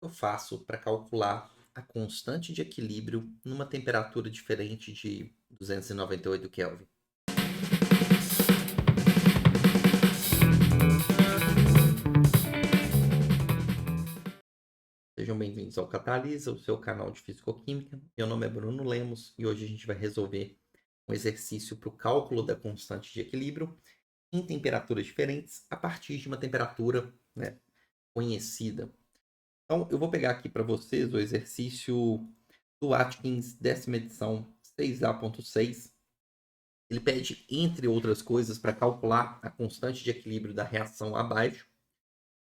Eu faço para calcular a constante de equilíbrio numa temperatura diferente de 298 Kelvin? Sejam bem-vindos ao Catalisa, o seu canal de Fisicoquímica. Meu nome é Bruno Lemos e hoje a gente vai resolver um exercício para o cálculo da constante de equilíbrio em temperaturas diferentes a partir de uma temperatura, conhecida. Então, eu vou pegar aqui para vocês o exercício do Atkins, décima edição 6A.6. Ele pede, entre outras coisas, para calcular a constante de equilíbrio da reação abaixo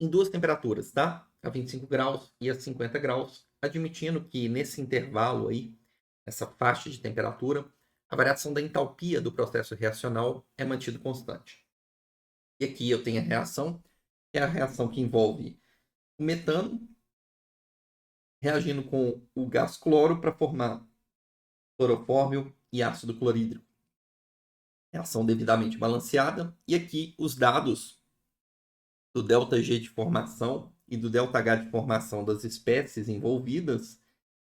em duas temperaturas, tá? A 25 graus e a 50 graus, admitindo que nesse intervalo aí, essa faixa de temperatura, a variação da entalpia do processo reacional é mantida constante. E aqui eu tenho a reação, que é a reação que envolve o metano reagindo com o gás cloro para formar clorofórmio e ácido clorídrico. Reação devidamente balanceada. E aqui os dados do ΔG de formação e do ΔH de formação das espécies envolvidas.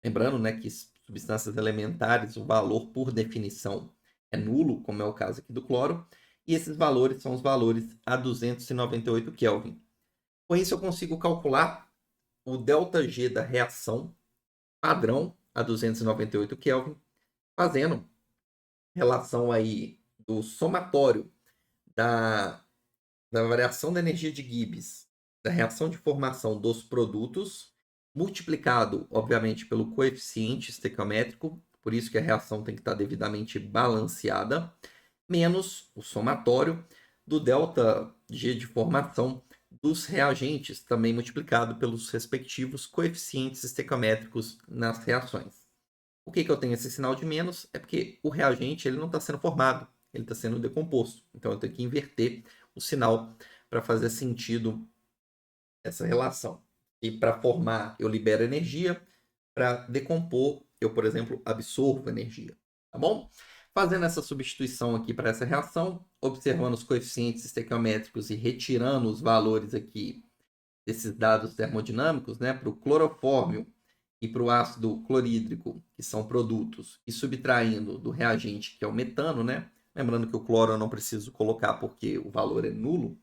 Lembrando, né, que substâncias elementares, o valor por definição é nulo, como é o caso aqui do cloro, e esses valores são os valores a 298 Kelvin. Com isso, eu consigo calcular o ΔG da reação padrão a 298 Kelvin, fazendo relação aí do somatório da variação da energia de Gibbs, da reação de formação dos produtos, multiplicado, obviamente, pelo coeficiente estequiométrico, por isso que a reação tem que estar devidamente balanceada, menos o somatório do ΔG de formação dos reagentes, também multiplicado pelos respectivos coeficientes estequiométricos nas reações. Por que eu tenho esse sinal de menos? É porque o reagente ele não está sendo formado, ele está sendo decomposto. Então eu tenho que inverter o sinal para fazer sentido essa relação. E para formar, eu libero energia, para decompor, eu, por exemplo, absorvo energia. Tá bom? Fazendo essa substituição aqui para essa reação, observando os coeficientes estequiométricos e retirando os valores aqui desses dados termodinâmicos, né, para o clorofórmio e para o ácido clorídrico, que são produtos, e subtraindo do reagente, que é o metano, né? Lembrando que o cloro eu não preciso colocar porque o valor é nulo,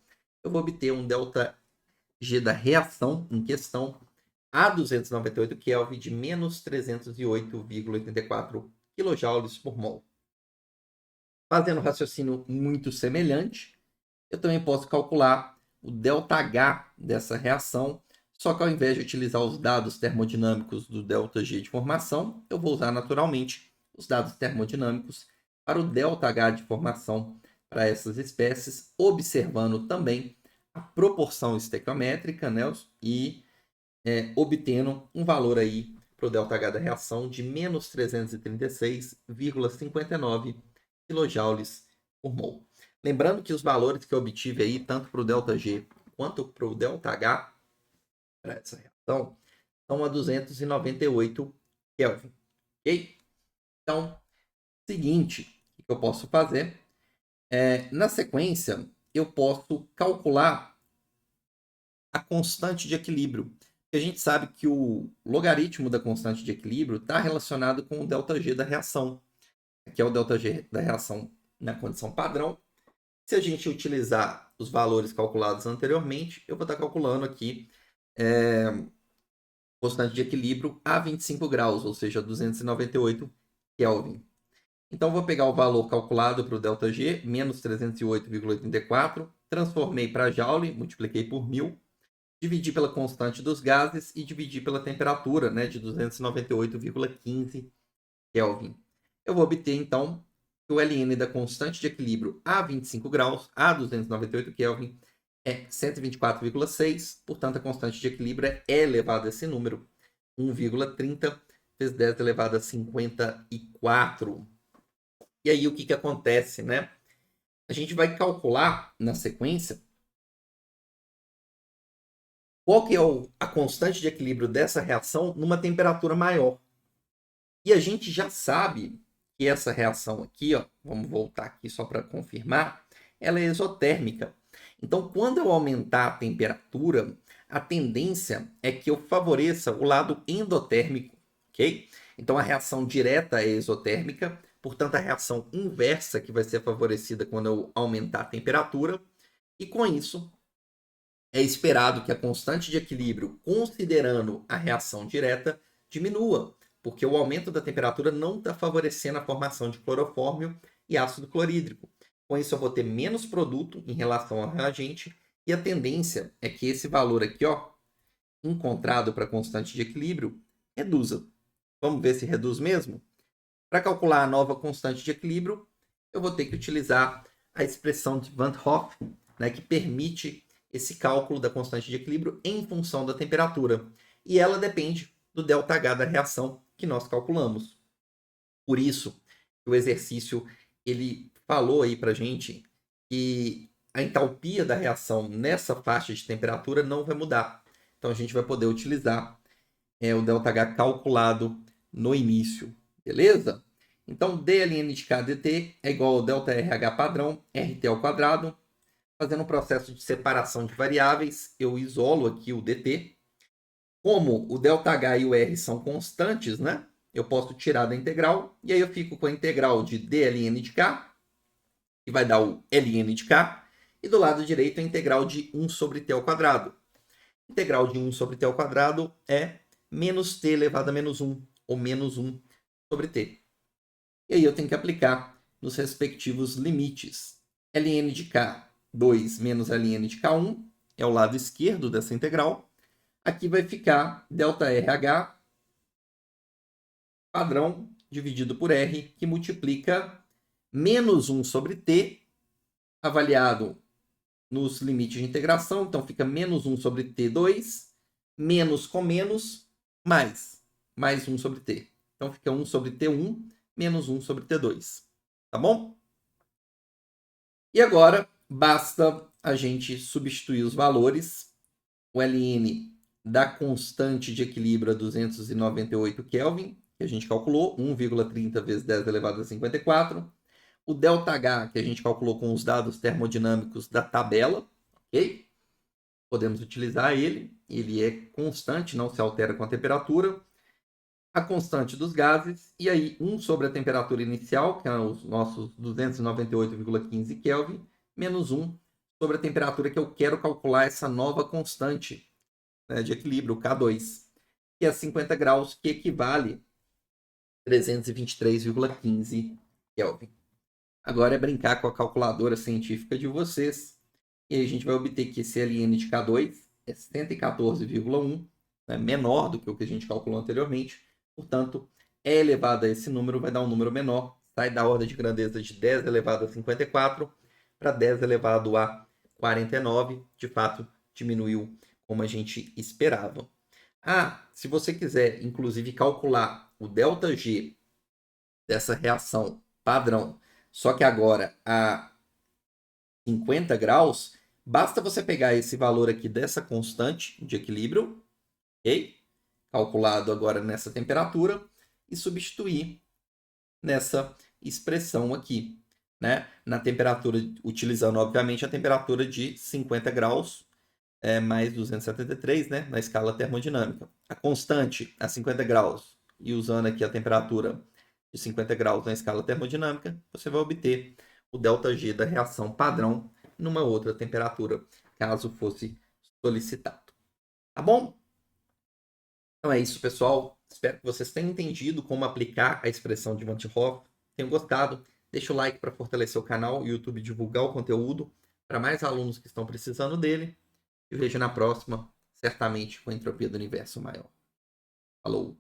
eu vou obter um ΔG da reação em questão a 298 Kelvin de menos 308,84 kJ por mol. Fazendo um raciocínio muito semelhante, eu também posso calcular o ΔH dessa reação, só que ao invés de utilizar os dados termodinâmicos do ΔG de formação, eu vou usar naturalmente os dados termodinâmicos para o ΔH de formação para essas espécies, observando também a proporção estequiométrica, né, e obtendo um valor aí para o ΔH da reação de menos 336,59 kJ por mol. Lembrando que os valores que eu obtive aí, tanto para o ΔG quanto para o ΔH, para essa reação, são a 298 Kelvin. Ok? Então, seguinte, o que eu posso fazer? Na sequência, eu posso calcular a constante de equilíbrio. A gente sabe que o logaritmo da constante de equilíbrio está relacionado com o ΔG da reação, que é o ΔG da reação na condição padrão. Se a gente utilizar os valores calculados anteriormente, eu vou estar calculando aqui constante de equilíbrio a 25 graus, ou seja, 298 Kelvin. Então, vou pegar o valor calculado para o ΔG, menos 308,84, transformei para Joule, multipliquei por 1000, dividi pela constante dos gases e dividi pela temperatura, né, de 298,15 Kelvin. Eu vou obter, então, que o Ln da constante de equilíbrio a 25 graus, a 298 Kelvin, é 124,6. Portanto, a constante de equilíbrio é elevado a esse número, 1,30 vezes 10 elevado a 54. E aí, o que acontece, né? A gente vai calcular, na sequência, qual que é a constante de equilíbrio dessa reação numa temperatura maior. E a gente já sabe que essa reação aqui, ó, vamos voltar aqui só para confirmar, ela é exotérmica. Então, quando eu aumentar a temperatura, a tendência é que eu favoreça o lado endotérmico, ok? Então a reação direta é exotérmica, portanto a reação inversa que vai ser favorecida quando eu aumentar a temperatura, e com isso é esperado que a constante de equilíbrio, considerando a reação direta, diminua, porque o aumento da temperatura não está favorecendo a formação de clorofórmio e ácido clorídrico. Com isso, eu vou ter menos produto em relação ao reagente, e a tendência é que esse valor aqui, ó, encontrado para a constante de equilíbrio, reduza. Vamos ver se reduz mesmo? Para calcular a nova constante de equilíbrio, eu vou ter que utilizar a expressão de Van Hoff, né, que permite esse cálculo da constante de equilíbrio em função da temperatura. E ela depende do ΔH da reação que nós calculamos. Por isso, o exercício ele falou aí para a gente que a entalpia da reação nessa faixa de temperatura não vai mudar. Então, a gente vai poder utilizar o ΔH calculado no início, beleza? Então, dln de K dt é igual ao ΔRH padrão, RT ao quadrado. Fazendo um processo de separação de variáveis, eu isolo aqui o dt. Como o ΔH e o R são constantes, né? Eu posso tirar da integral, e aí eu fico com a integral de dln de K, que vai dar o ln de K, e do lado direito a integral de 1 sobre t ao quadrado. A integral de 1 sobre t ao quadrado é menos t elevado a menos 1, ou menos 1 sobre t. E aí eu tenho que aplicar nos respectivos limites. ln de k 2 menos ln de k1 é o lado esquerdo dessa integral. Aqui vai ficar ΔRH padrão dividido por R, que multiplica menos 1 sobre t, avaliado nos limites de integração. Então fica menos 1 sobre t2, menos com menos, mais 1 sobre t. Então fica 1 sobre t1 menos 1 sobre t2. Tá bom? E agora basta a gente substituir os valores. O Ln da constante de equilíbrio a 298 Kelvin, que a gente calculou, 1,30 vezes 10 elevado a 54. O ΔH, que a gente calculou com os dados termodinâmicos da tabela, ok? Podemos utilizar ele é constante, não se altera com a temperatura. A constante dos gases, e aí 1 sobre a temperatura inicial, que é os nossos 298,15 Kelvin, menos 1 sobre a temperatura que eu quero calcular essa nova constante, né, de equilíbrio, K2, que é 50 graus, que equivale a 323,15 Kelvin. Agora é brincar com a calculadora científica de vocês, e aí a gente vai obter que esse Ln de K2 é 114,1, né, menor do que o que a gente calculou anteriormente. Portanto, E elevado a esse número vai dar um número menor, sai da ordem de grandeza de 10 elevado a 54 para 10 elevado a 49. De fato, diminuiu como a gente esperava. Se você quiser, inclusive, calcular o ΔG dessa reação padrão, só que agora a 50 graus, basta você pegar esse valor aqui dessa constante de equilíbrio, ok? Calculado agora nessa temperatura, e substituir nessa expressão aqui, né? Na temperatura, utilizando obviamente a temperatura de 50 graus, mais 273, né? Na escala termodinâmica. A constante a 50 graus, e usando aqui a temperatura de 50 graus na escala termodinâmica, você vai obter o ΔG da reação padrão numa outra temperatura, caso fosse solicitado. Tá bom? Então é isso, pessoal. Espero que vocês tenham entendido como aplicar a expressão de Van 't Hoff. Tenham gostado. Deixa o like para fortalecer o canal, o YouTube divulgar o conteúdo para mais alunos que estão precisando dele. E vejo na próxima, certamente com a entropia do universo maior. Falou!